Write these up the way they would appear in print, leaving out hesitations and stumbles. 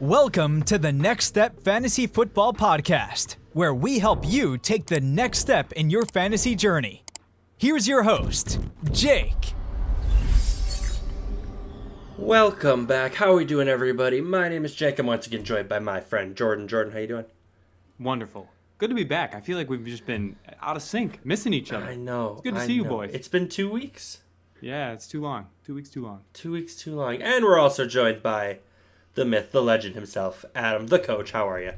Welcome to the Next Step Fantasy Football Podcast, where we help you take the next step in your fantasy journey. Here's your host, Jake. Welcome back. How are we doing, everybody? My name is Jake. I'm once again joined by my friend Jordan. Jordan, how you doing? Wonderful. Good to be back. I feel like we've just been out of sync, missing each other. I know. It's good to see you boys. It's been 2 weeks. Yeah, it's too long. 2 weeks too long. 2 weeks too long. And we're also joined by the myth, the legend himself, Adam, the coach. How are you?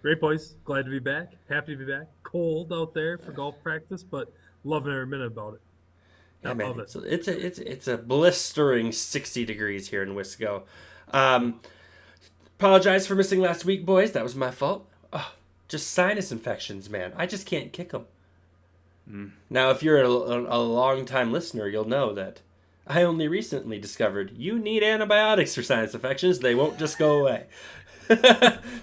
Great, boys. Glad to be back. Happy to be back. Cold out there for golf practice, but loving every minute about it. Yeah, man. Love it. So it's a blistering 60 degrees here in Wisco. Apologize for missing last week, boys. That was my fault. Oh, just sinus infections, man. I just can't kick them. Now, if you're a long-time listener, you'll know that I only recently discovered you need antibiotics for sinus infections. They won't just go away.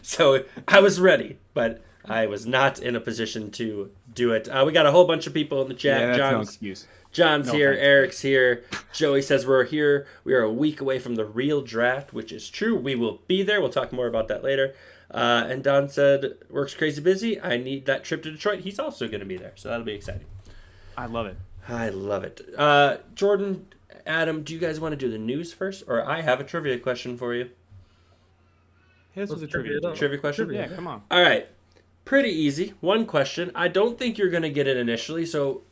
So I was ready, but I was not in a position to do it. We got a whole bunch of people in the chat. Yeah, that's no excuse. John's No here. offense. Eric's here. Joey says we're here. We are a week away from the real draft, which is true. We will be there. We'll talk more about that later. And Don said, work's crazy busy. I need that trip to Detroit. He's also going to be there, so that'll be exciting. I love it. I love it. Jordan, Adam, do you guys want to do the news first? Or I have a trivia question for you. This was a trivia. trivia it up. Trivia question? Yeah, come on. All right. Pretty easy. One question. I don't think you're going to get it initially, so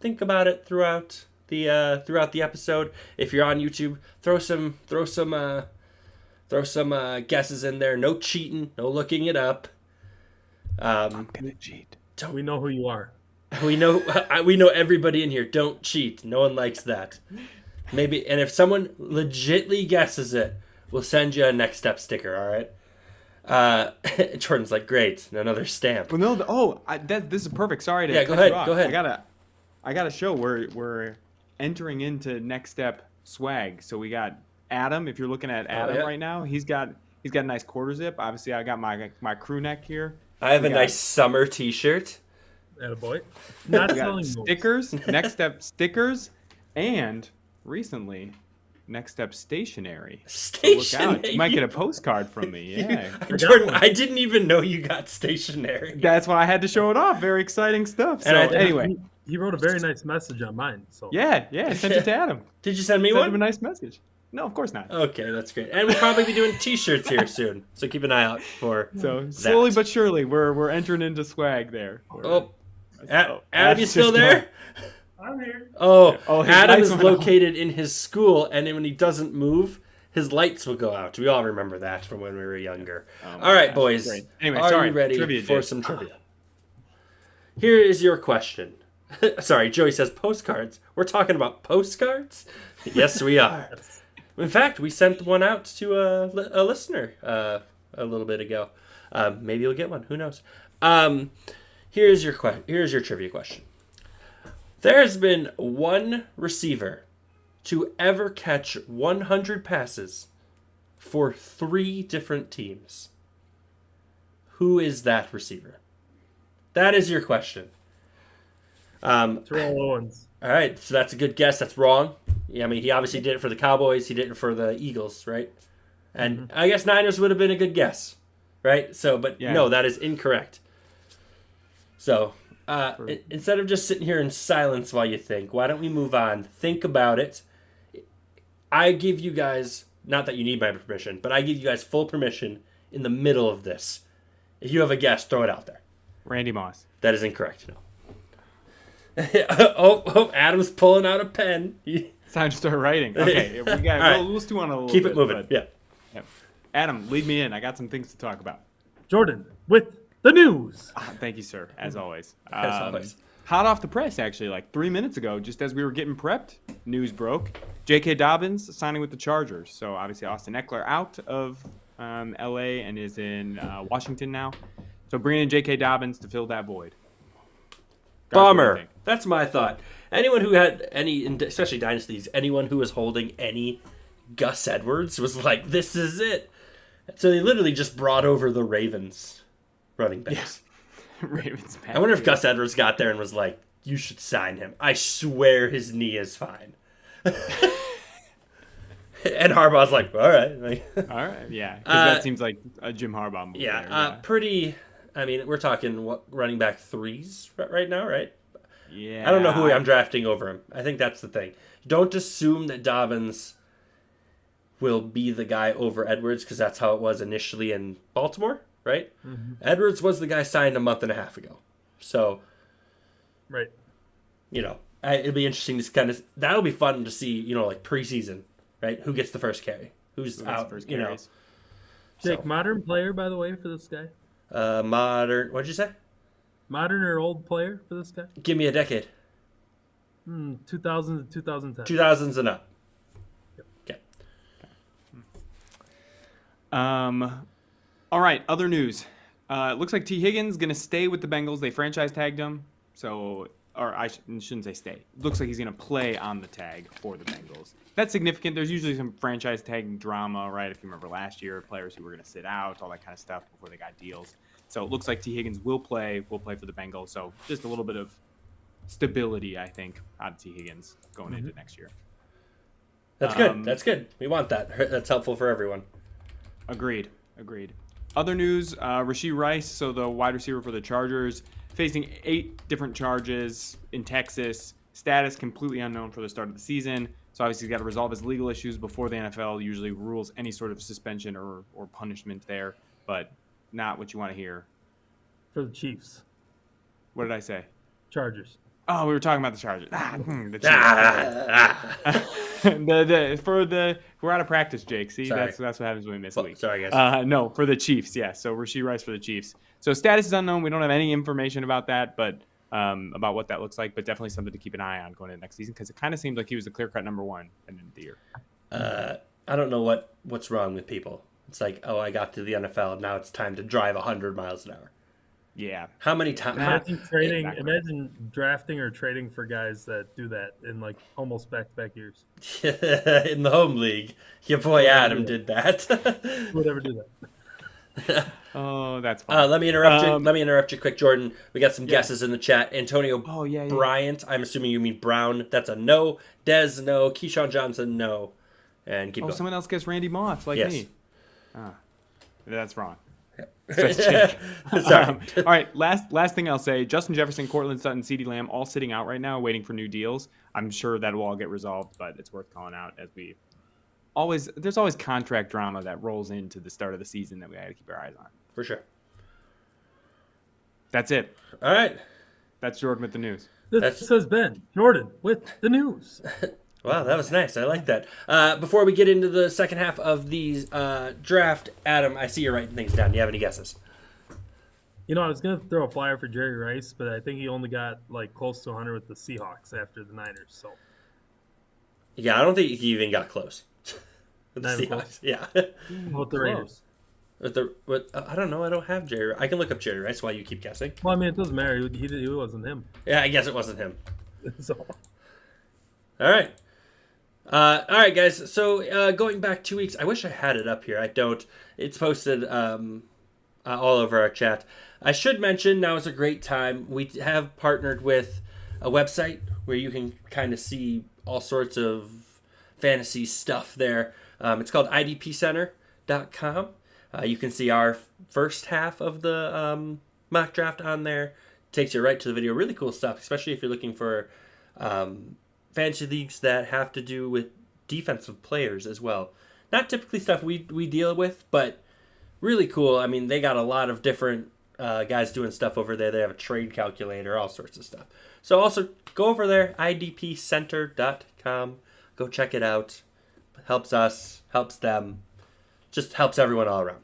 think about it throughout the episode. If you're on YouTube, throw some guesses in there. No cheating. No looking it up. I'm gonna cheat. We know who you are. We know everybody in here. Don't cheat. No one likes that. Maybe, and if someone legitly guesses it, we'll send you a Next Step sticker. All right. Jordan's like, great, another stamp. Well, no. This is perfect. Sorry to Yeah, cut go ahead. you off. Go ahead. I got a show. We're entering into Next Step swag. So we got Adam. If you're looking at Adam yeah. right now, he's got a nice quarter zip. Obviously, I got my crew neck here. I have a got- nice summer T-shirt. Attaboy. Not We got selling those. stickers, Next Step stickers, and recently, Next Step stationery. So look out. Stationery. You might get a postcard from me. Yeah. Jordan, I didn't even know you got stationery. That's why I had to show it off. Very exciting stuff. So And anyway, He wrote a very nice message on mine. So yeah, I sent it to Adam. Did you send me Sent him a one? nice message. No, of course not. Okay, that's great. And we'll probably be doing T-shirts here soon, so keep an eye out for. So slowly that. but surely, we're entering into swag there. Oh, So, Adam, that's you still just there? I'm here. Oh, his Adam lights is went off. located in his school, and then when he doesn't move, his lights will go out. We all remember that from when we were younger. Oh my All right, gosh, boys. great. Anyway, are sorry, you ready trivia, for Jake. some trivia? Here is your question. Sorry, Joey says postcards. We're talking about postcards? Yes, we are. In fact, we sent one out to a listener a little bit ago. Maybe you'll get one. Who knows? Here's your trivia question. There's been one receiver to ever catch 100 passes for 3 different teams. Who is that receiver? That is your question. Terrell Owens. All right, so that's a good guess. That's wrong. Yeah, I mean, he obviously did it for the Cowboys. He did it for the Eagles, right? And I guess Niners would have been a good guess, right? So, but Yeah. no, that is incorrect. So, instead of just sitting here in silence while you think, why don't we move on? Think about it. I give you guys, not that you need my permission, but I give you guys full permission in the middle of this. If you have a guess, throw it out there. Randy Moss. That is incorrect, no. oh, Adam's pulling out a pen. It's time to start writing. Okay, we got. All right. We'll stew on a little Keep bit, it moving, but- yeah. Adam, lead me in. I got some things to talk about. Jordan with the news. Thank you, sir. As always. As always. Hot off the press, actually, like 3 minutes ago, just as we were getting prepped, news broke. J.K. Dobbins signing with the Chargers. So obviously Austin Eckler out of L.A. and is in Washington now. So bringing in J.K. Dobbins to fill that void. Guys, what do you Bummer. think? That's my thought. Anyone who had any, especially dynasties, anyone who was holding any Gus Edwards was like, this is it. So they literally just brought over the Ravens running backs. Ravens. I wonder if Gus Edwards got there and was like, you should sign him. I swear his knee is fine. And Harbaugh's like, all right. Like, All right, yeah, because that seems like a Jim Harbaugh move. yeah, there, pretty. I mean, we're talking what running back threes right now, right? yeah. I don't know who I'm drafting over him. I think that's the thing. Don't assume that Dobbins will be the guy over Edwards because that's how it was initially in Baltimore, right? Mm-hmm. Edwards was the guy signed a month and a half ago. So, Right. you know, it'll be interesting to kind of, that'll be fun to see, you know, like preseason, right? Who gets the first carry? Who's out, first you know. carries? Jake, So, modern player, by the way, for this guy? modern, what'd you say? Modern or old player for this guy? Give me a decade. 2000 to 2010. 2000s and up. Okay. All right, other news. It looks like T. Higgins going to stay with the Bengals. They franchise tagged him. So, or I shouldn't say stay. It looks like he's going to play on the tag for the Bengals. That's significant. There's usually some franchise tagging drama, right? If you remember last year, players who were going to sit out, all that kind of stuff before they got deals. So it looks like T. Higgins will play for the Bengals. So just a little bit of stability, I think, out of T. Higgins going into next year. That's good. That's good. We want that. That's helpful for everyone. Agreed. Other news, Rashee Rice, so the wide receiver for the Chargers, facing 8 different charges in Texas. Status completely unknown for the start of the season. So obviously he's got to resolve his legal issues before the NFL usually rules any sort of suspension or punishment there. But not what you want to hear. For the Chiefs. What did I say? Chargers. Oh, we were talking about the Chargers. The Chiefs. We're out of practice, Jake. See, Sorry. that's what happens when we miss a week. Sorry, guys. No, for the Chiefs, yeah. So Rashee Rice for the Chiefs. So status is unknown. We don't have any information about that, but about what that looks like. But definitely something to keep an eye on going into next season because it kind of seemed like he was the clear-cut number one at the end of the year. I don't know what's wrong with people. It's like, oh, I got to the NFL. Now it's time to drive 100 miles an hour. Yeah. How many times? Imagine drafting or trading for guys that do that in like almost back-to-back years. In the home league, your boy Adam did that. Who would ever do that? Oh, that's fine. Let me interrupt you. Let me interrupt you quick, Jordan. We got some guesses in the chat. Antonio Bryant. I'm assuming you mean Brown. That's a no. Dez, no. Keyshawn Johnson, no. And keep going. Someone else guessed Randy Moss, like Yes. me. That's wrong. Sorry. All right, last thing I'll say, Justin Jefferson, Cortland Sutton, CeeDee Lamb, all sitting out right now waiting for new deals. I'm sure that will all get resolved, but it's worth calling out as there's always contract drama that rolls into the start of the season that we got to keep our eyes on. For sure. That's it. All right. That's Jordan with the news. This has been Jordan with the news. Wow, that was nice. I like that. Before we get into the second half of the draft, Adam, I see you're writing things down. Do you have any guesses? You know, I was going to throw a flyer for Jerry Rice, but I think he only got like close to 100 with the Seahawks after the Niners. So Yeah, I don't think he even got close. With the Not even Seahawks. close? Yeah. with the Raiders. I don't know. I don't have Jerry. I can look up Jerry Rice while you keep guessing. Well, I mean, it doesn't matter. He wasn't him. Yeah, I guess it wasn't him. So All right. All right, guys. So going back 2 weeks, I wish I had it up here. I don't. It's posted all over our chat. I should mention now is a great time. We have partnered with a website where you can kind of see all sorts of fantasy stuff there. It's called idpcenter.com. You can see our first half of the mock draft on there. Takes you right to the video. Really cool stuff, especially if you're looking for fantasy leagues that have to do with defensive players as well. Not typically stuff we deal with, but really cool. I mean, they got a lot of different guys doing stuff over there. They have a trade calculator, all sorts of stuff. So also go over there, idpcenter.com. Go check it out. Helps us, helps them, just helps everyone all around.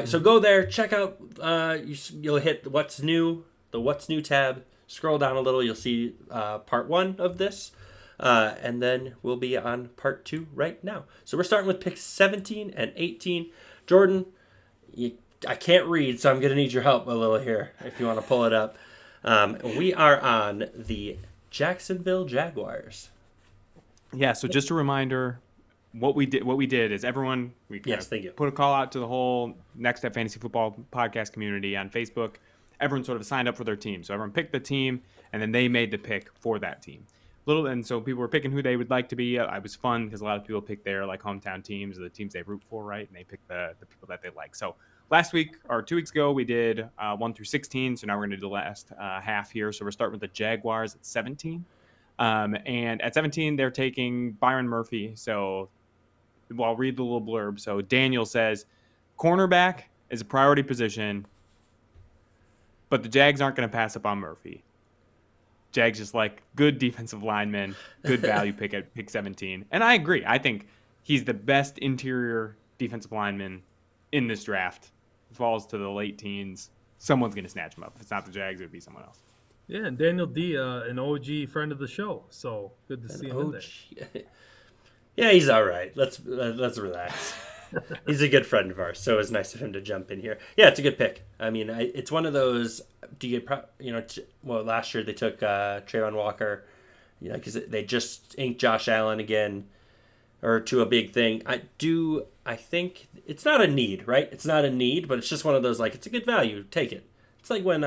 So go there, check out. You'll hit the What's New tab. Scroll down a little, you'll see part 1 of this. And then we'll be on part 2 right now. So we're starting with picks 17 and 18. Jordan, I can't read, so I'm going to need your help a little here if you want to pull it up. We are on the Jacksonville Jaguars. Yeah, so just a reminder, what we did is everyone, Thank you. put a call out to the whole Next Step Fantasy Football podcast community on Facebook. Everyone sort of signed up for their team. So everyone picked the team, and then they made the pick for that team. little, and so people were picking who they would like to be. I was fun because a lot of people pick their like hometown teams or the teams they root for, right? And they pick the people that they like. So last week or 2 weeks ago, we did 1 through 16. So now we're going to do the last half here. So we're starting with the Jaguars at 17. And at 17, they're taking Byron Murphy. So I'll read the little blurb. So Daniel says, cornerback is a priority position, but the Jags aren't going to pass up on Murphy. Jags just like good defensive lineman, good value pick at pick 17. And I agree. I think he's the best interior defensive lineman in this draft. Falls to the late teens. Someone's going to snatch him up. If it's not the Jags, it would be someone else. Yeah, and Daniel D, an OG friend of the show. So good to see him in there. Yeah, he's all right. Let's relax. He's a good friend of ours, so it was nice of him to jump in here. Yeah, it's a good pick. I mean, it's one of those. Last year they took Trayvon Walker, because they just inked Josh Allen again, or to a big thing. I think it's not a need, right? It's not a need, but it's just one of those like it's a good value. Take it. It's like when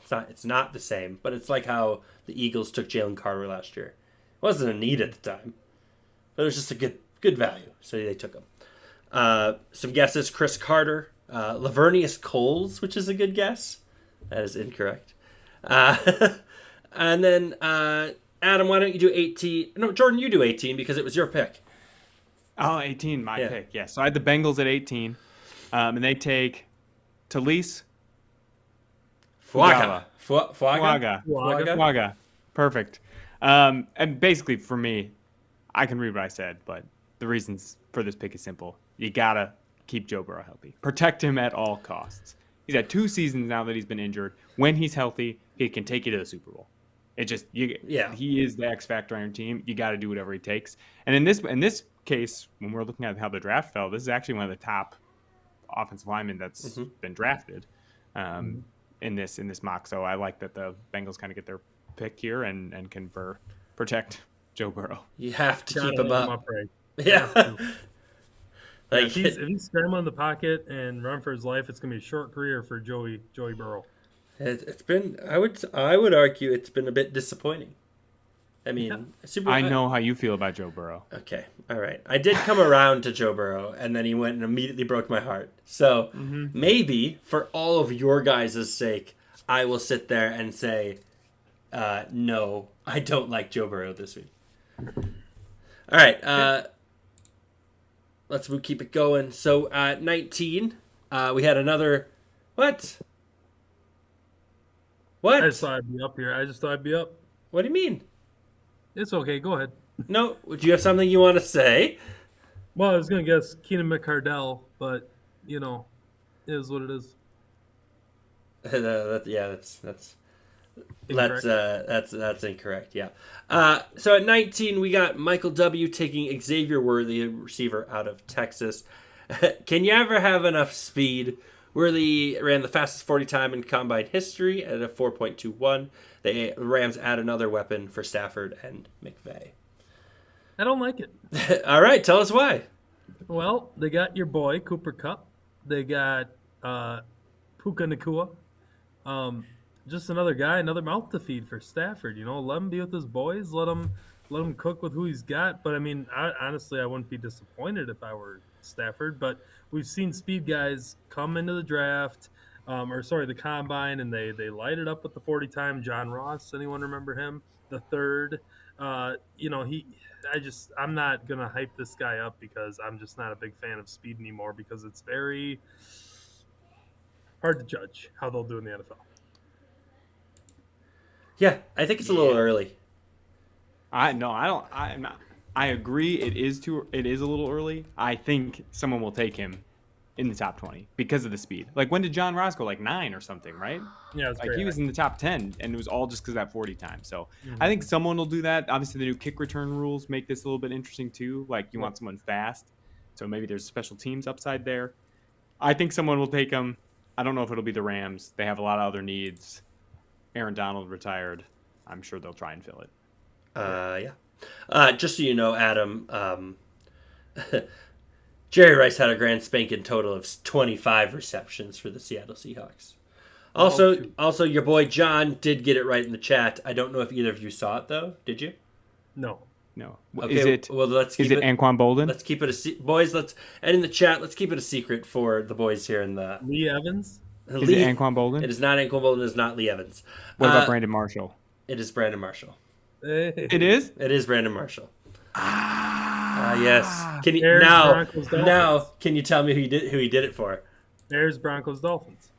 it's not the same, but it's like how the Eagles took Jalen Carter last year. It wasn't a need at the time, but it was just a good value, so they took him. Some guesses: Chris Carter, Lavernius Coles, which is a good guess. That is incorrect. And then Adam, why don't you do 18? No, Jordan, you do 18 because it was your pick. Oh, 18, my pick. Yeah. So I had the Bengals at 18, and they take Talise Fuaga. Fuaga. Perfect. And basically for me, I can read what I said, but the reasons for this pick is simple. You gotta keep Joe Burrow healthy. Protect him at all costs. He's had 2 seasons now that he's been injured. When he's healthy, he can take you to the Super Bowl. He is the X factor on your team. You got to do whatever he takes. And in this case, when we're looking at how the draft fell, this is actually one of the top offensive linemen that's been drafted in this mock. So I like that the Bengals kind of get their pick here and can protect Joe Burrow. You have to keep him up. Right? Yeah. If he's scrambling in the pocket and run for his life, it's gonna be a short career for Joey Burrow. It's been, I would argue, it's been a bit disappointing. I mean, I know how you feel about Joe Burrow. Okay, all right. I did come around to Joe Burrow, and then he went and immediately broke my heart. So maybe for all of your guys' sake, I will sit there and say, no, I don't like Joe Burrow this week. All right. Let's keep it going. So 19, we had another. What? I just thought I'd be up. What do you mean? It's okay. Go ahead. No. Do you have something you want to say? Well, I was gonna guess Keenan McCardell, but it is what it is. That's incorrect. Yeah. So at 19, we got Michael W. taking Xavier Worthy, a receiver out of Texas. Can you ever have enough speed? Worthy ran the fastest 40 time in combine history at a 4.21. The Rams add another weapon for Stafford and McVay. I don't like it. All right, tell us why. Well, they got your boy Cooper Kupp. They got Puka Nacua. Just another guy, another mouth to feed for Stafford. Let him be with his boys. Let him cook with who he's got. But I mean, honestly, I wouldn't be disappointed if I were Stafford. But we've seen speed guys come into the draft, the combine, and they light it up with the 40 time. John Ross, anyone remember him? The third. I'm not gonna hype this guy up because I'm just not a big fan of speed anymore because it's very hard to judge how they'll do in the NFL. Yeah, I think it's a little early. I'm not. I agree. It is a little early. I think someone will take him in the top 20 because of the speed. Like when did John Ross go? Like 9 or something, right? Yeah, he was in the top 10, and it was all just because of that 40 time. So I think someone will do that. Obviously, the new kick return rules make this a little bit interesting too. Like you want someone fast, so maybe there's special teams upside there. I think someone will take him. I don't know if it'll be the Rams. They have a lot of other needs. Aaron Donald retired. I'm sure they'll try and fill it. Yeah. Just so you know, Adam, Jerry Rice had a grand spanking total of 25 receptions for the Seattle Seahawks. Also, your boy John did get it right in the chat. I don't know if either of you saw it though. Did you? No. No. Okay, Is it? Well, let's keep Is it Anquan Bolden? Let's keep it boys. And in the chat, let's keep it a secret for the boys here in the. Lee Evans? Is it Anquan Bolden? It is not Anquan Bolden. It is not Lee Evans. What about Brandon Marshall? It is Brandon Marshall. Hey. It is. It is Brandon Marshall. Yes. Can you Bears, now? Broncos, Dolphins. Now, can you tell me who he did it for? Bears, Broncos, Dolphins.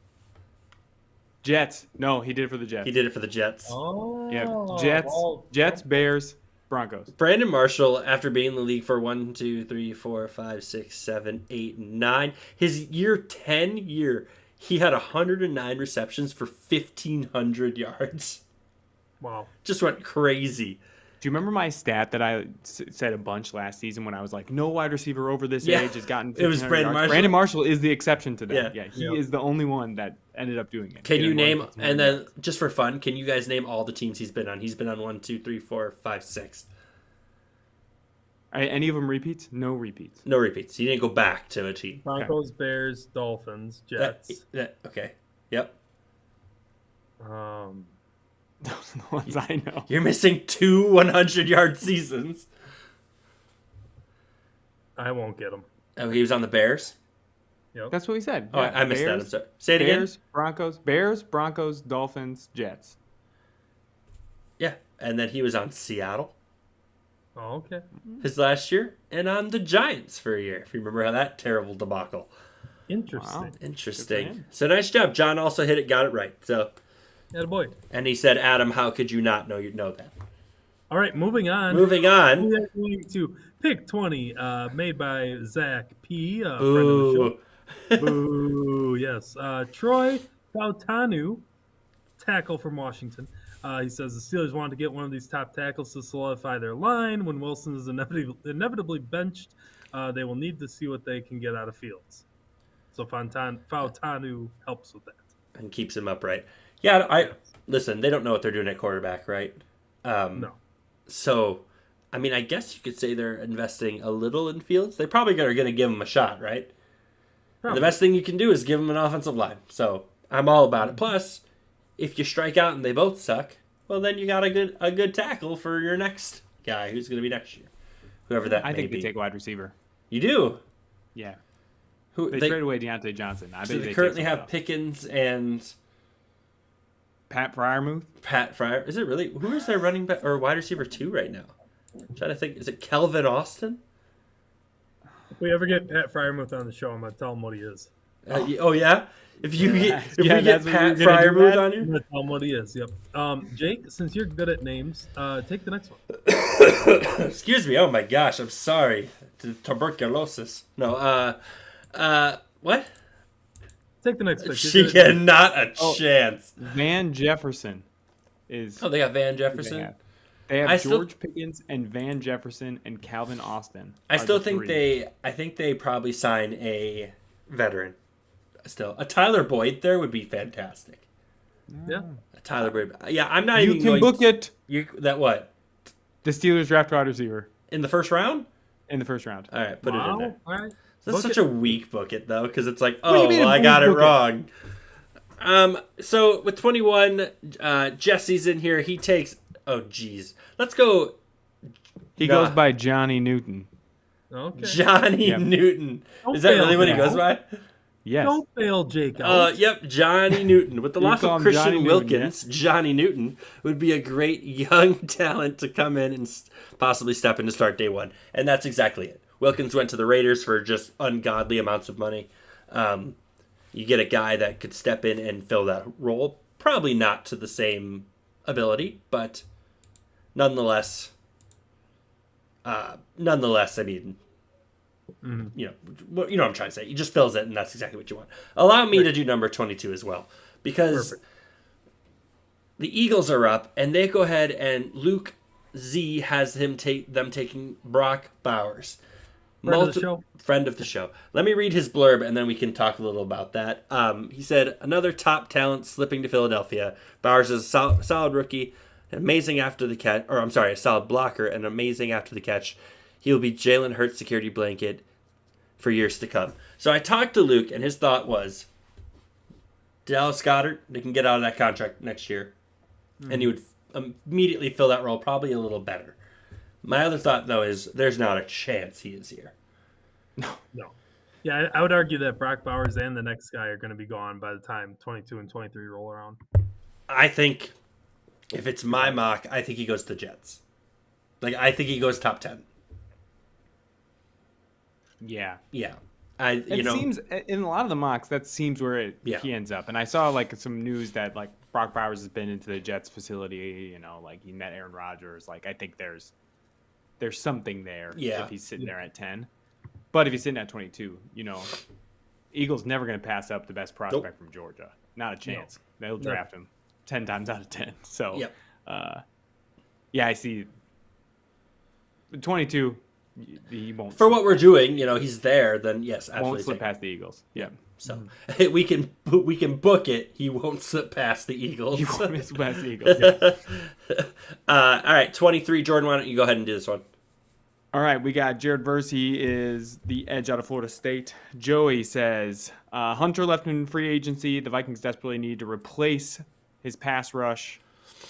Jets. No, he did it for the Jets. He did it for the Jets. Oh. Yeah. Jets, Bears, Broncos. Brandon Marshall, after being in the league for 1, 2, 3, 4, 5, 6, 7, 8, 9, his year 10 year, he had 109 receptions for 1,500 yards. Wow. Just went crazy. Do you remember my stat that I said a bunch last season when I was like, no wide receiver over this Yeah. age has gotten It was 1,500 Brandon yards? Marshall. Brandon Marshall is the exception to that. Yeah. He is the only one that ended up doing it. Can you Getting more name, than 1,500 and then yards. just for fun, can you guys name all the teams he's been on? He's been on 1, 2, 3, 4, 5, 6. Any of them repeats? No repeats. No repeats. He didn't go back to a team. Broncos, Bears, Dolphins, Jets. Okay. Yep. Those are the ones I know. You're missing 2 100-yard seasons. I won't get them. Oh, he was on the Bears? Yep. That's what we said. Oh, Yeah, I missed that. I'm Bears, sorry. Say it again. Bears, Broncos, Dolphins, Jets. Yeah. And then he was on Seattle Oh, okay. his last year and on the Giants for a year, if you remember how that terrible debacle. Interesting. Wow. Interesting. him. So nice job. John also got it right. So, Attaboy. and he said, Adam, how could you not know you'd know that? All right, moving on. Moving on. We are going to pick 20, made by Zach P., a friend of the show. Boo. Boo, yes. Troy Fautanu, tackle from Washington. He says the Steelers want to get one of these top tackles to solidify their line. When Wilson is inevitably benched, they will need to see what they can get out of Fields. So Fautanu helps with that. And keeps him upright. Yeah, listen, they don't know what they're doing at quarterback, right? No. So, I mean, I guess you could say they're investing a little in Fields. They probably are going to give him a shot, right? Probably. The best thing you can do is give him an offensive line. So, I'm all about it. Plus, if you strike out and they both suck, well, then you got a good tackle for your next guy who's going to be next year. Whoever that I may think be. they take wide receiver. You do? Yeah. Who They traded away Deontay Johnson. I so bet they they currently take have someone else. Pickens and Pat Fryermuth. Pat Fryer. Is it really? Who is their running back or wide receiver 2 right now? I'm trying to think. Is it Kelvin Austin? If we ever get Pat Fryermuth on the show, I'm going to tell him what he is. Oh yeah. If we get that's what Pat you're gonna do, Fryermuth Matt? on I'm you. going to tell him what he is. Yep. Jake, since you're good at names, take the next one. Excuse me. Oh my gosh. I'm sorry. Tuberculosis. No. What? Take the next pick. She You're good at names. not a chance. Van Jefferson is. Oh, they got Van who Jefferson. They have I still- George Pickens and Van Jefferson and Calvin Austin. I are still the think three. I think they probably sign a veteran. Still, a Tyler Boyd there would be fantastic. Yeah. A Tyler Boyd. Yeah, I'm not You even can going. book it. You that what The Steelers draft wide receiver in the first round? in the first round. All right, put it in Wow. there. All right. That's Book such it. a weak book it though, because it's like, do you oh, mean well, a I got it weak book wrong. So with 21, Jesse's in here. He takes. Oh, geez. Let's go, He Nah. goes by Johnny Newton. Okay. Johnny Yep. Newton. Don't Is that fail really what he now. goes by? Yes. Don't fail Jake out. Yep, Johnny Newton. With the You loss call of him Christian Johnny Newton, Wilkins, Johnny Newton would be a great young talent to come in and possibly step in to start day one. And that's exactly it. Wilkins went to the Raiders for just ungodly amounts of money. You get a guy that could step in and fill that role. Probably not to the same ability, but nonetheless, I mean, you know what I'm trying to say. He just fills it, and that's exactly what you want. Allow me to do number 22 as well, because Perfect. the Eagles are up, and they go ahead and Luke Z has them taking Brock Bowers. Friend of the show. Friend of the show. Let me read his blurb, and then we can talk a little about that. He said, another top talent slipping to Philadelphia. Bowers is a solid rookie, amazing after the catch, or I'm sorry, a solid blocker, and amazing after the catch. He'll be Jalen Hurts' security blanket for years to come. So I talked to Luke, and his thought was, Dallas Goedert, they can get out of that contract next year, and he would immediately fill that role probably a little better. My other thought, though, is there's not a chance he is here. No. Yeah, I would argue that Brock Bowers and the next guy are going to be gone by the time 22 and 23 roll around. I think if it's my mock, I think he goes to the Jets. I think he goes top 10. Yeah. Yeah. It seems in a lot of the mocks that seems where he ends up. And I saw some news that Brock Bowers has been into the Jets facility. He met Aaron Rodgers. I think there's something there. Yeah. If he's sitting there at 10, but if he's sitting at 22, Eagles never going to pass up the best prospect from Georgia. Not a chance. No. They'll draft him 10 times out of 10. So I see 22. He won't. For what we're doing, he's there. Then yes, absolutely. Won't slip past the Eagles. Yeah. So we can book it. He won't slip past the Eagles. He won't slip past the Eagles. Yeah. All right, 23. Jordan, why don't you go ahead and do this one? All right, we got Jared Verse. He is the edge out of Florida State. Joey says, Hunter left in free agency. The Vikings desperately need to replace his pass rush.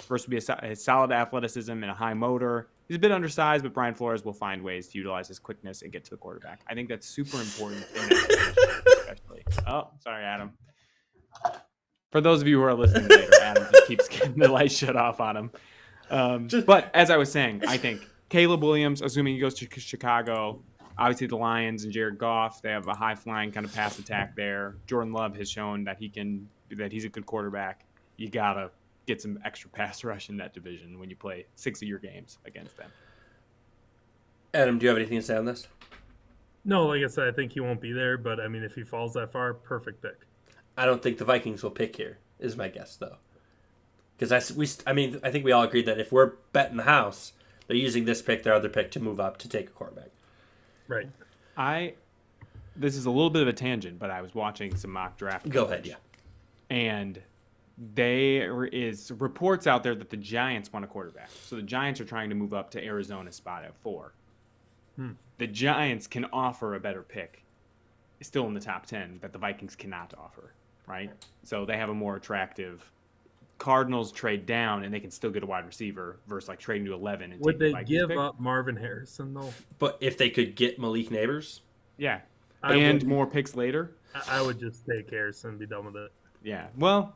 Verse would be a solid athleticism and a high motor. He's a bit undersized, but Brian Flores will find ways to utilize his quickness and get to the quarterback. I think that's super important. Especially. Oh, sorry, Adam. For those of you who are listening later, Adam just keeps getting the light shut off on him. But as I was saying, I think Caleb Williams, assuming he goes to Chicago, obviously the Lions and Jared Goff, they have a high-flying kind of pass attack there. Jordan Love has shown that he's a good quarterback. You got to get some extra pass rush in that division when you play 6 of your games against them. Adam, do you have anything to say on this? No, like I said, I think he won't be there, but I mean, if he falls that far, perfect pick. I don't think the Vikings will pick here, is my guess, though. Because I think we all agreed that if we're betting the house, they're using this pick, their other pick, to move up to take a quarterback. Right. This is a little bit of a tangent, but I was watching some mock draft. Go ahead, yeah. And there is reports out there that the Giants want a quarterback. So the Giants are trying to move up to Arizona's spot at 4. The Giants can offer a better pick, still in the top 10, that the Vikings cannot offer, right? So they have a more attractive. Cardinals trade down, and they can still get a wide receiver versus trading to 11. And would they the give pick. up Marvin Harrison, though? But if they could get Malik Neighbors? Yeah. More picks later? I would just take Harrison and be done with it. Yeah. Well,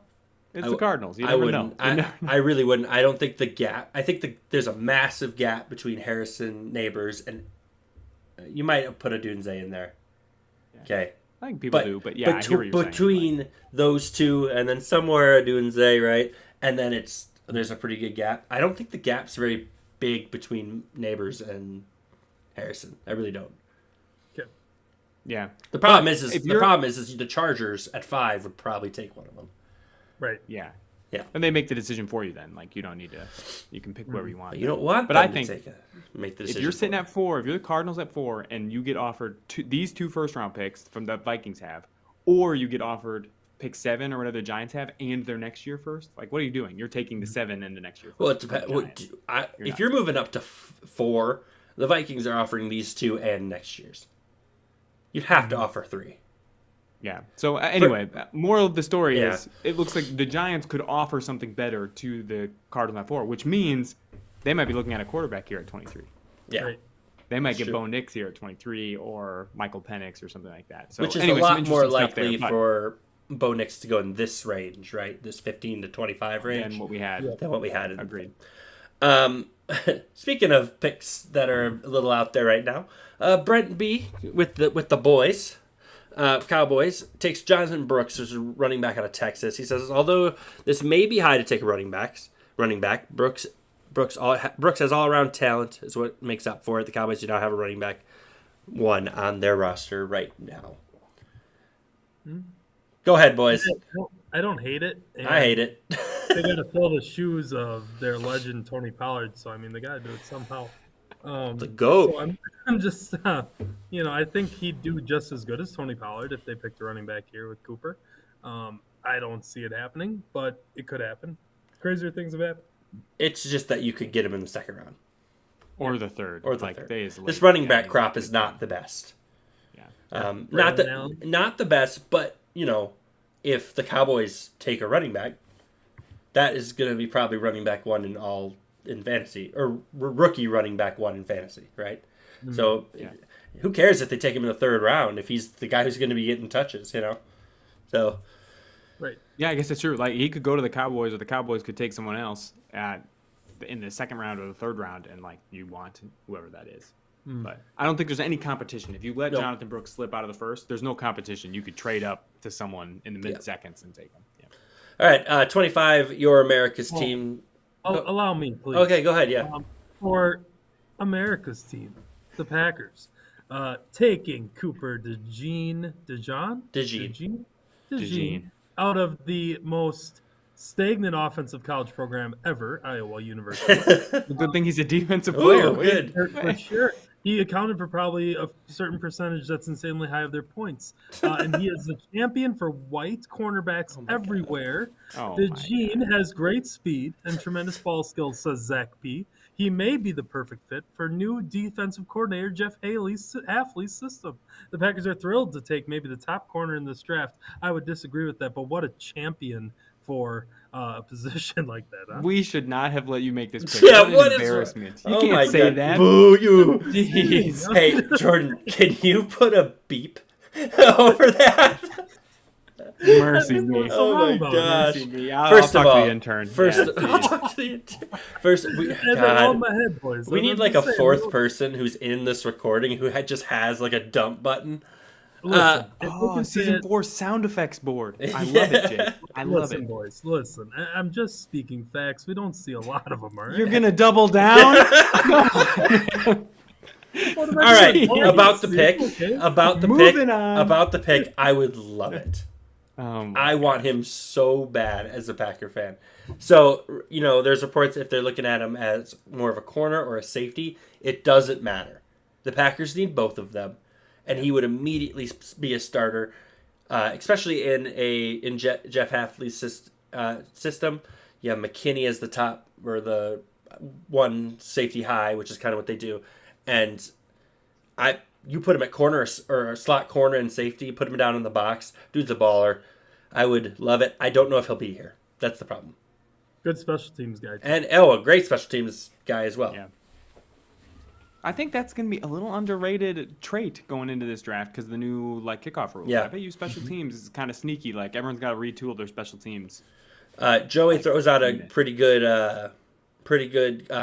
it's the Cardinals. You never know. I really wouldn't. I don't think the gap. I think there's a massive gap between Harrison, Neighbors, and you might have put a Dunze in there. Yeah. Okay. I think people do, but yeah, I hear what you're between saying. those two, and then somewhere a Dunze, right? And then there's a pretty good gap. I don't think the gap's very big between Neighbors and Harrison. I really don't. Okay. Yeah. The problem is the Chargers at 5 would probably take one of them. Right. Yeah. Yeah. And they make the decision for you then. You don't need to. You can pick whoever you want. You don't want but them I to think make the decision. If you're sitting at 4, if you're the Cardinals at 4, and you get offered these 2 first-round picks from the Vikings have, or you get offered pick 7 or whatever the Giants have and their next year first, what are you doing? You're taking the 7 and the next year first. Well, it depends. If you're moving up to 4, the Vikings are offering these 2 and next year's. You'd have to offer 3. Yeah. So anyway, moral of the story is it looks like the Giants could offer something better to the Cardinals at 4, which means they might be looking at a quarterback here at 23. Yeah. Right. They might get Bo Nix here at 23 or Michael Penix or something like that. So, which is anyway, a lot more likely there, for Bo Nix to go in this range, right? This 15 to 25 range. Than what we had. Than what we had. Agreed. Speaking of picks that are a little out there right now, Brent B with the boys. Cowboys takes Jonathan Brooks, who's a running back out of Texas. He says, although this may be high to take a running back, Brooks has all-around talent, is what makes up for it. The Cowboys do not have a running back 1 on their roster right now. Go ahead, boys. I don't hate it. I hate it. They got to fill the shoes of their legend, Tony Pollard, so, they got to do it somehow. The GOAT. So I'm just, I think he'd do just as good as Tony Pollard if they picked a running back here with Cooper. I don't see it happening, but it could happen. Crazier things have happened. It's just that you could get him in the second round. Or the third. Or the third. This running back crop is not the best. Yeah. Not the best, but, if the Cowboys take a running back, that is going to be probably running back one in fantasy, or rookie running back one in fantasy, right? Mm-hmm. So who cares if they take him in the third round if he's the guy who's going to be getting touches, So, right. Yeah, I guess it's true. Like, he could go to the Cowboys, or the Cowboys could take someone else in the second round or the third round, and like you want whoever that is. But I don't think there's any competition. If you let Jonathan Brooks slip out of the first, there's no competition. You could trade up to someone in the mid-seconds and take him. Yeah. All right, 25, your America's team. Allow me, please. Okay, go ahead, yeah. For America's team, the Packers, taking Cooper DeJean out of the most stagnant offensive college program ever, Iowa University. Good thing he's a defensive player. Ooh, good. For sure. He accounted for probably a certain percentage that's insanely high of their points. And he is a champion for white cornerbacks everywhere. DeJean has great speed and tremendous ball skills, says Zach P. He may be the perfect fit for new defensive coordinator Jeff Hafley's system. The Packers are thrilled to take maybe the top corner in this draft. I would disagree with that, but what a champion for a position like that. Huh? We should not have let you make this pick. Yeah, what an embarrassment. You can't say that. Boo you. Jeez. Hey, Jordan, can you put a beep over that? Mercy me. Oh my gosh. First of all, I'll talk to the intern. We need like a fourth person who's in this recording who just has like a dump button. Listen, season 4 sound effects board. I love it, Jake. I love it. Boys, listen. I'm just speaking facts. We don't see a lot of them, all right? You're going to double down? All right, about the pick, I would love it. I want him so bad as a Packer fan. So, there's reports if they're looking at him as more of a corner or a safety, it doesn't matter. The Packers need both of them, and he would immediately be a starter, especially in Jeff Hafley's system. You have McKinney as the top, or the one safety high, which is kind of what they do. And you put him at corner or slot corner and safety, put him down in the box. Dude's a baller. I would love it. I don't know if he'll be here. That's the problem. Good special teams guy. And a great special teams guy as well. Yeah. I think that's going to be a little underrated trait going into this draft because of the new kickoff rules. Yeah. I bet you special teams is kind of sneaky. Like, everyone's got to retool their special teams. Joey throws out a pretty good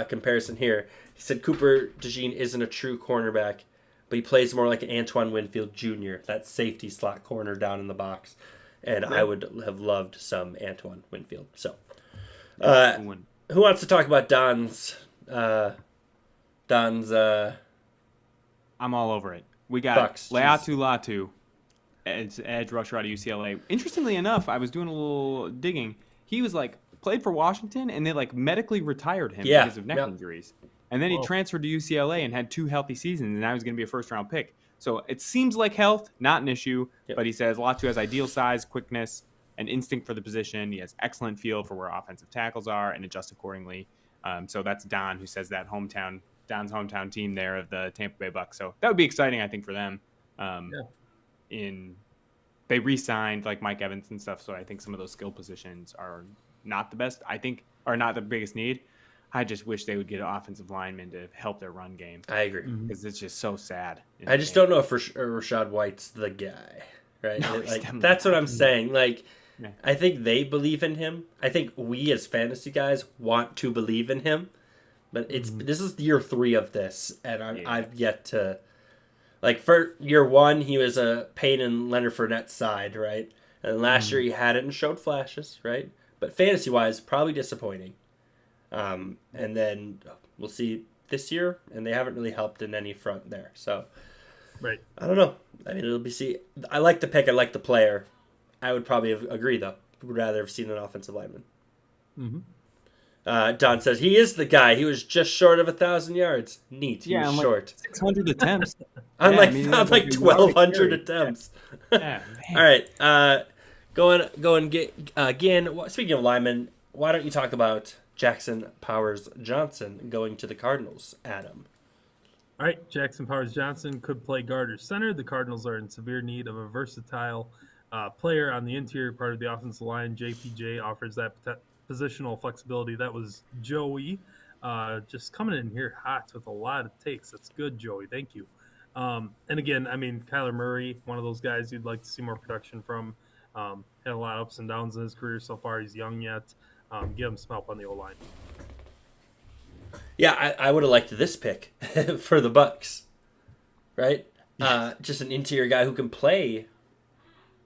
comparison here. He said Cooper DeJean isn't a true cornerback, but he plays more like an Antoine Winfield Jr., that safety slot corner down in the box. And I would have loved some Antoine Winfield. So, who wants to talk about Don's? I'm all over it. We got Bucks, Laiatu Latu, edge rusher out of UCLA. Interestingly enough, I was doing a little digging. He was played for Washington, and they medically retired him because of neck injuries. And then he transferred to UCLA and had 2 healthy seasons, and now he's going to be a first-round pick. So it seems like health, not an issue, but he says Latu has ideal size, quickness, and instinct for the position. He has excellent feel for where offensive tackles are and adjusts accordingly. So that's Don who says that Don's hometown team there of the Tampa Bay Bucks. So that would be exciting, I think, for them. They re-signed Mike Evans and stuff, so I think some of those skill positions are not the best, or not the biggest need. I just wish they would get an offensive lineman to help their run game. I agree. Because it's just so sad. I just don't know if Rashad White's the guy, right? No, that's what I'm saying. I think they believe in him. I think we as fantasy guys want to believe in him. But this is year 3 of this, and I've yet to... for year 1, he was a pain in Leonard Fournette's side, right? And last year he had it and showed flashes, right? But fantasy-wise, probably disappointing. And then we'll see this year, and they haven't really helped in any front there. So, right. I don't know. I mean, it'll be see. I like the pick. I like the player. I would probably agree, though. Would rather have seen an offensive lineman. Mm-hmm. Don says he is the guy. He was just short of 1,000 yards. Neat. He was short. 600 attempts. I'm 1,200 attempts. Yeah. All right. Going again. Speaking of linemen, why don't you talk about Jackson Powers Johnson going to the Cardinals, Adam? All right, Jackson Powers Johnson could play guard or center. The Cardinals are in severe need of a versatile player on the interior part of the offensive line. JPJ offers that positional flexibility. That was Joey, just coming in here hot with a lot of takes. That's good, Joey. Thank you. And again, I mean, Kyler Murray, one of those guys you'd like to see more production from. Had a lot of ups and downs in his career so far. He's young yet. Give him some help on the O-line. Yeah, I would have liked this pick for the Bucks, right? Just an interior guy who can play.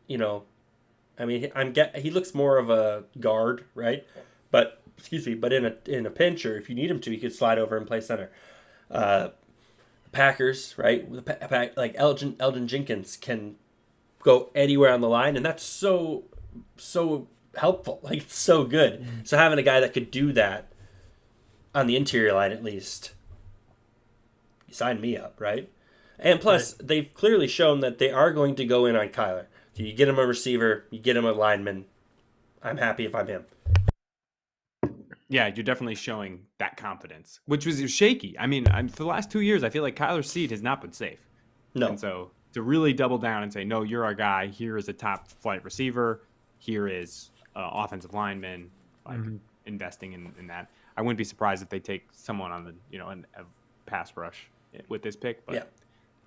You know, I mean, he looks more of a guard, right? But but in a pinch, or if you need him to, he could slide over and play center. Packers, right? Like Elgin Jenkins can go anywhere on the line, and that's so helpful. Like, it's so good. Mm-hmm. So having a guy that could do that on the interior line, at least, sign me up, right? And plus, they've clearly shown that they are going to go in on Kyler. So you get him a receiver, you get him a lineman. I'm happy if I'm him. Yeah, you're definitely showing that confidence, which was shaky. I mean, for the last 2 years, I feel like Kyler's seat has not been safe. No. And so to really double down and say, no, you're our guy. Here is a top flight receiver. Here is offensive lineman. Like investing in that. I wouldn't be surprised if they take someone on the a pass rush with this pick. But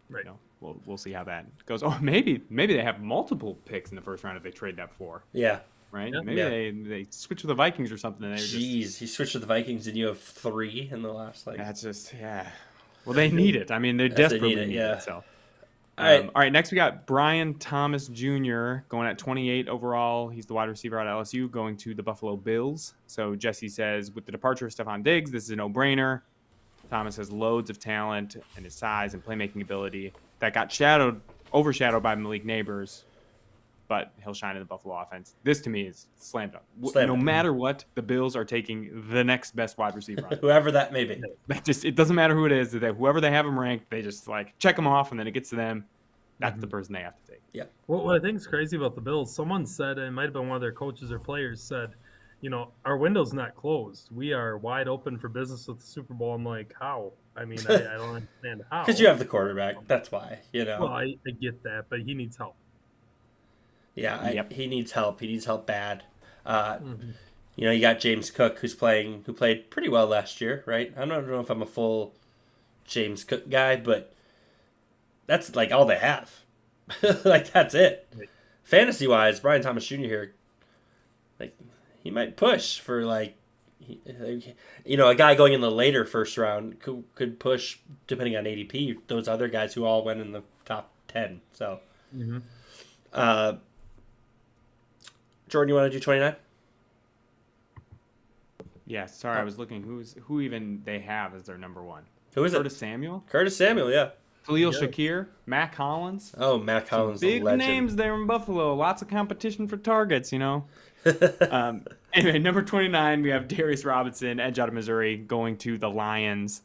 right. We'll see how that goes. Oh, maybe they have multiple picks in the first round if they trade that for. Yeah. Right? Yeah. Maybe they switch with the Vikings or something. And Jeez, he switched with the Vikings and you have 3 in the last That's just Well, they need it. I mean, they desperately need it. So. All right. Next, we got Brian Thomas Jr. going at 28 overall. He's the wide receiver out of LSU, going to the Buffalo Bills. So Jesse says, with the departure of Stephon Diggs, this is a no-brainer. Thomas has loads of talent and his size and playmaking ability that got overshadowed by Malik Neighbors, but he'll shine in the Buffalo offense. This, to me, is slam dunk. No matter what, the Bills are taking the next best wide receiver on. Whoever that may be. It doesn't matter who it is. Whoever they have them ranked, they just check them off, and then it gets to them. That's the person they have to take. Yeah. What I think is crazy about the Bills, someone said, and it might have been one of their coaches or players said, our window's not closed. We are wide open for business with the Super Bowl. I'm like, how? I mean, I don't understand how. Because you have the quarterback. That's why, Well, I get that, but he needs help. Yeah, he needs help. He needs help bad. You got James Cook, who played pretty well last year, right? I don't know if I'm a full James Cook guy, but that's all they have. That's it. Right. Fantasy-wise, Brian Thomas Jr. here, he might push for a guy going in the later first round could push, depending on ADP, those other guys who all went in the top 10. So, Jordan, you want to do 29? Yeah, sorry, I was looking who even they have as their number one. Who is Curtis Samuel? Curtis Samuel, yeah. Khalil Shakir, Matt Collins. Oh, Matt Collins, big legend. Names there in Buffalo. Lots of competition for targets, Anyway, number 29, we have Darius Robinson, edge out of Missouri, going to the Lions.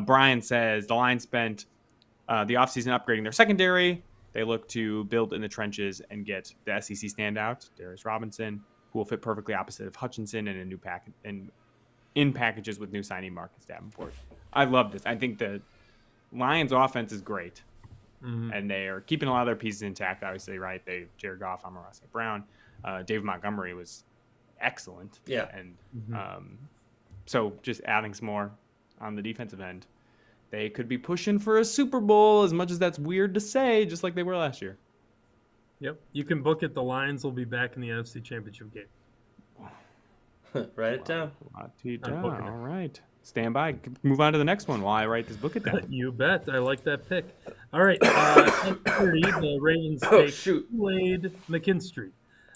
Brian says the Lions spent the offseason upgrading their secondary. They look to build in the trenches and get the SEC standout, Darius Robinson, who will fit perfectly opposite of Hutchinson in a new in packages with new signing Marcus Davenport. I love this. I think the Lions offense is great, and they are keeping a lot of their pieces intact, obviously, right? Jared Goff, Amon-Ra St. Brown. David Montgomery was excellent. Yeah. And so just adding some more on the defensive end. They could be pushing for a Super Bowl, as much as that's weird to say, just like they were last year. Yep. You can book it. The Lions will be back in the NFC Championship game. Write it down. All right. Stand by. Move on to the next one while I write this book it down. You bet. I like that pick. All right. 30, the Ravens take Kool-Aid McKinstry.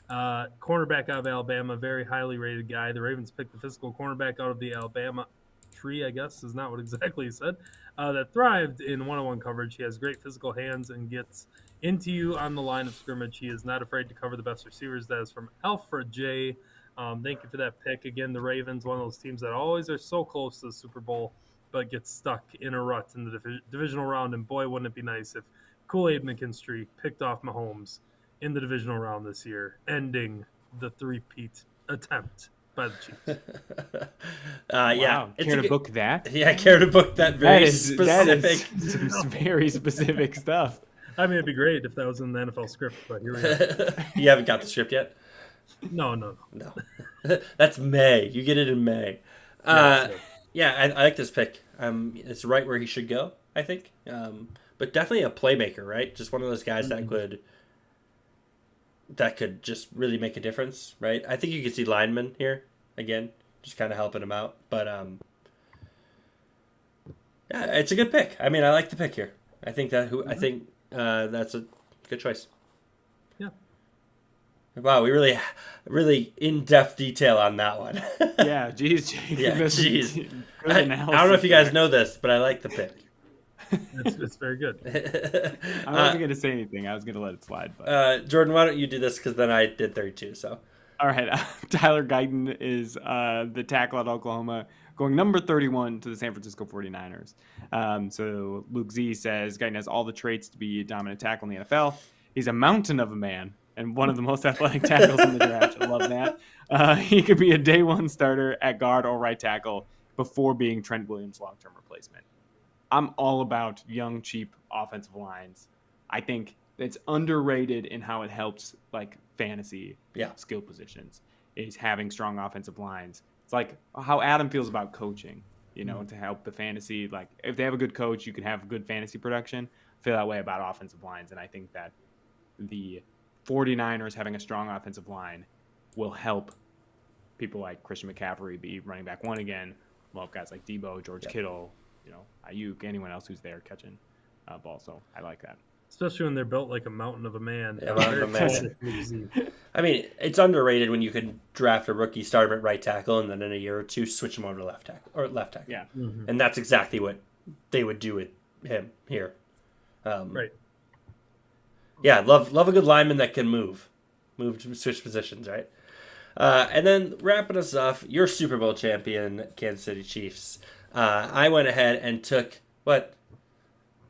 Cornerback out of Alabama, very highly rated guy. The Ravens picked the physical cornerback out of the Alabama tree, I guess is not what exactly he said, that thrived in one-on-one coverage. He has great physical hands and gets into you on the line of scrimmage. He is not afraid to cover the best receivers. That is from Alfred J. Thank you for that pick. Again, the Ravens, one of those teams that always are so close to the Super Bowl, but gets stuck in a rut in the divisional round. And boy, wouldn't it be nice if Kool-Aid McKinstry picked off Mahomes in the divisional round this year, ending the three-peat attempt by the Chiefs. Yeah. Care to book that? Yeah, care to book that very specific. That is very specific stuff. I mean, it'd be great if that was in the NFL script, but here we are. You haven't got the script yet? No. No. That's May. You get it in May. Yeah, I like this pick. It's right where he should go, I think. But definitely a playmaker, right? Just one of those guys that could just really make a difference, right? I think you could see lineman here again, just kind of helping him out. But yeah, it's a good pick. I mean, I like the pick here. I think that's a good choice. Yeah. Wow, we really in-depth detail on that one. Yeah, geez, Jake. Yeah, jeez. Good I don't know if you guys know this, but I like the pick. It's very good. I wasn't going to say anything. I was going to let it slide. But. Jordan, why don't you do this? Because then I did 32, so. All right. Tyler Guyton is the tackle at Oklahoma, going number 31 to the San Francisco 49ers. So Luke Z says Guyton has all the traits to be a dominant tackle in the NFL. He's a mountain of a man and one of the most athletic tackles in the draft. I love that. He could be a day one starter at guard or right tackle before being Trent Williams' long-term replacement. I'm all about young, cheap offensive lines. I think it's underrated in how it helps like fantasy skill positions is having strong offensive lines. It's like how Adam feels about coaching, to help the fantasy. Like if they have a good coach, you can have good fantasy production. I feel that way about offensive lines. And I think that the 49ers having a strong offensive line will help people like Christian McCaffrey be running back one again. Love guys like Debo, George Kittle, Ayuk, anyone else who's there catching ball. So I like that. Especially when they're built like a mountain of a man. Yeah, mountain of a man. I mean, it's underrated when you can draft a rookie, start him at right tackle, and then in a year or two switch him over to left tackle. Yeah. Mm-hmm. And that's exactly what they would do with him here. Right. Yeah, love a good lineman that can move to switch positions, right? And then wrapping us off, your Super Bowl champion, Kansas City Chiefs. I went ahead and took what?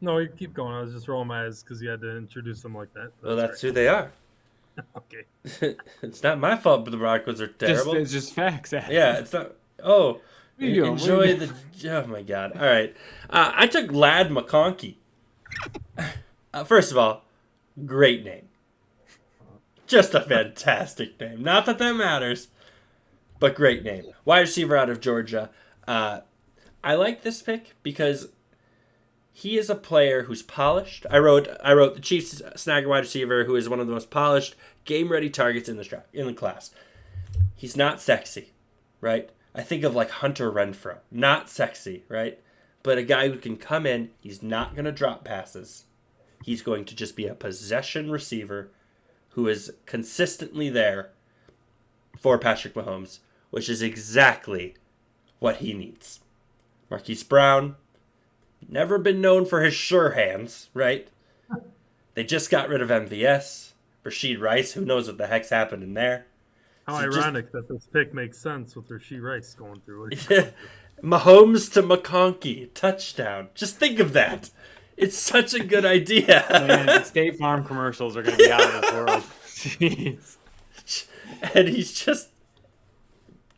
No, you keep going. I was just rolling my eyes because you had to introduce them like that. Well, that's who they are. Okay. It's not my fault, but the Broncos are terrible. It's just facts. Yeah, it's not. Oh, enjoy the. Oh my God! All right, I took Lad McConkey. First of all, great name. Just a fantastic name. Not that matters, but great name. Wide receiver out of Georgia. I like this pick because he is a player who's polished. I wrote the Chiefs snag a wide receiver who is one of the most polished, game-ready targets in the class. He's not sexy, right? I think of like Hunter Renfrow. Not sexy, right? But a guy who can come in, he's not going to drop passes. He's going to just be a possession receiver who is consistently there for Patrick Mahomes, which is exactly what he needs. Marquise Brown, never been known for his sure hands, right? They just got rid of MVS. Rashid Rice, who knows what the heck's happening there. How ironic that this pick makes sense with Rashid Rice going through it. Mahomes to McConkey, touchdown. Just think of that. It's such a good idea. Man, State Farm commercials are going to be out of this world. Jeez. And he's just...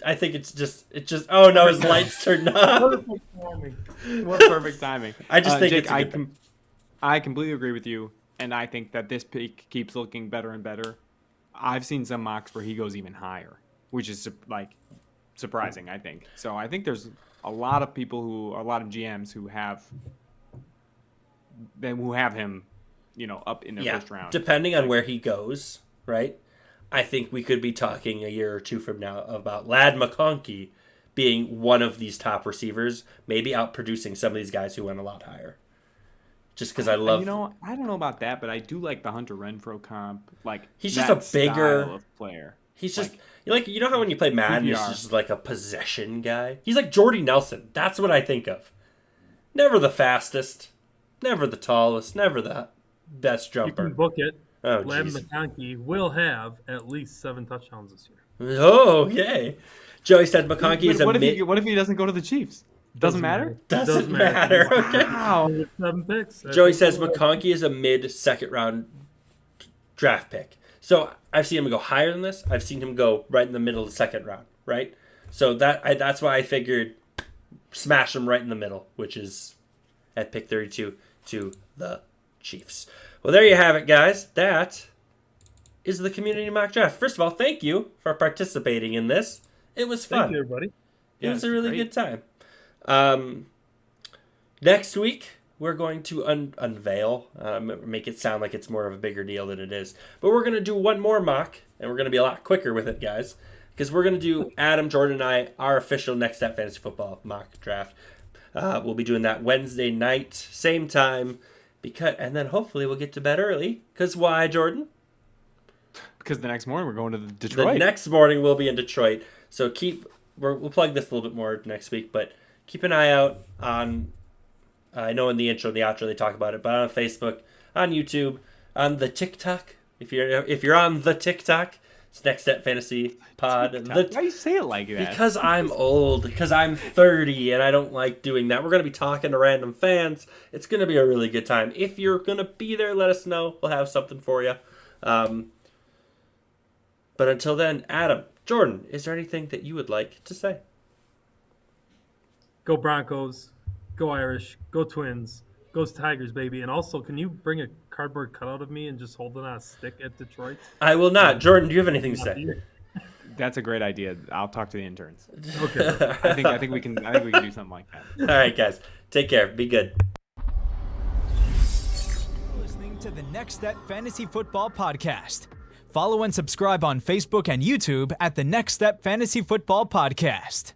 I think it's just... Oh, no, his lights turned off. Perfect timing. What perfect timing. I just think Jake, it's a good pick. I completely agree with you, and I think that this pick keeps looking better and better. I've seen some mocks where he goes even higher, which is surprising, I think. So I think there's a lot of GMs who have him, up in the first round. Depending on where he goes, right? I think we could be talking a year or two from now about Lad McConkey being one of these top receivers, maybe outproducing some of these guys who went a lot higher. Just because I love... I don't know about that, but I do like the Hunter Renfrow comp. He's just a bigger style of player. He's just... you know how when you play Madden, he's just like a possession guy? He's like Jordy Nelson. That's what I think of. Never the fastest. Never the tallest. Never the best jumper. You can book it. Oh, Lad jeez. McConkey will have at least 7 touchdowns this year. Oh, yay. Joey said McConkey is a what mid... What if he doesn't go to the Chiefs? Doesn't matter? Doesn't matter. Okay. Wow. 7 picks. Joey says McConkey is a mid-second round draft pick. So I've seen him go higher than this. I've seen him go right in the middle of the second round, right? So that's why I figured smash him right in the middle, which is at pick 32 to the Chiefs. Well, there you have it, guys. That is the community mock draft. First of all, thank you for participating in this. It was fun. Thank you, everybody. It was a really great. good time. Next week, we're going to unveil, make it sound like it's more of a bigger deal than it is. But we're going to do one more mock, and we're going to be a lot quicker with it, guys. Because we're going to do, Adam, Jordan, and I, our official Next Step Fantasy Football mock draft. We'll be doing that Wednesday night, same time. And then hopefully we'll get to bed early. Because why, Jordan? Because the next morning we're going to Detroit. The next morning we'll be in Detroit. So we'll plug this a little bit more next week, but keep an eye out on, I know in the intro and the outro they talk about it, but on Facebook, on YouTube, on the TikTok. If you're on the TikTok, it's Next Step Fantasy Pod. Why do you say it like that? Because I'm old, because I'm 30, and I don't like doing that. We're going to be talking to random fans. It's going to be a really good time. If you're going to be there, let us know. We'll have something for you. But until then, Adam, Jordan, is there anything that you would like to say? Go Broncos. Go Irish. Go Twins. Go Tigers, baby. And also, can you bring a cardboard cutout of me and just hold it on a stick at Detroit? I will not. Jordan, do you have anything to say? That's a great idea. I'll talk to the interns. Okay. I think we can do something like that. All right, guys. Take care. Be good. Listening to the Next Step Fantasy Football Podcast. Follow and subscribe on Facebook and YouTube at the Next Step Fantasy Football Podcast.